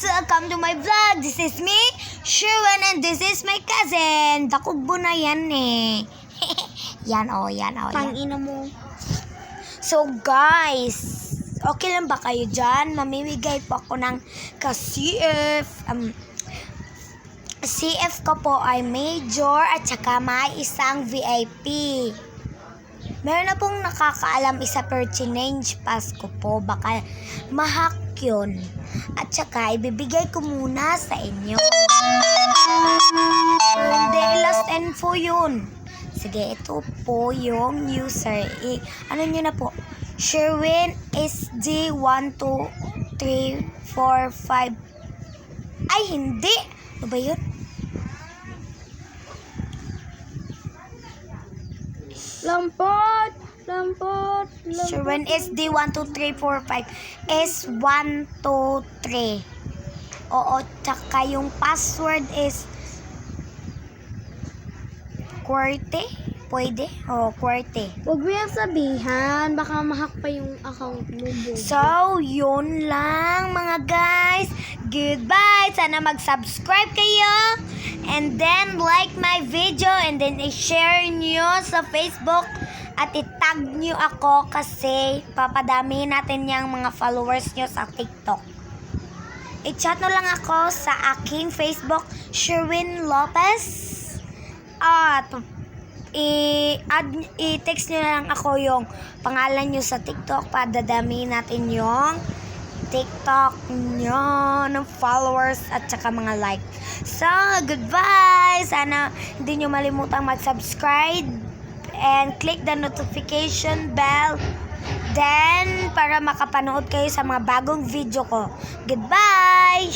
Welcome to my vlog. This is me, Sherwin, and this is my cousin. Dakugbo na yan eh. Yan. Tangina mo. So guys, okay lang ba kayo dyan? Mamimigay po ako ng ka-CF. CF ko po ay major at saka may isang VIP. Meron na pong nakakaalam isa per change pass ko po. Baka mahack yun. At saka ibibigay ko muna sa inyo. Hindi, last info yun. Sige, ito po yung user. Ano nyo na po? Sherwin SD 1, 2, 3, 4, 5. Ay, hindi. Ano ba yun? Lampot. Sherwin SD 1, 2, 3, 4, 5. S 1, 2, 3. Oo, tsaka yung password is QWERTY. Pwede? Oo, QWERTY. Huwag mo yung sabihan. Baka mahack pa yung account mo. So, yun lang mga guys. Goodbye. Sana mag-subscribe kayo. And then, like my video. And then, i-share nyo sa Facebook. At i-tag nyo ako kasi papadami natin yung mga followers nyo sa TikTok. I-chat nyo lang ako sa aking Facebook, Sherwin Lopez. At i-text nyo lang ako yung pangalan nyo sa TikTok. Padadami natin yung TikTok nyo ng followers at saka mga like. So, goodbye! Sana hindi nyo malimutang mag-subscribe and click the notification bell. Then, para makapanood kayo sa mga bagong video ko. Goodbye!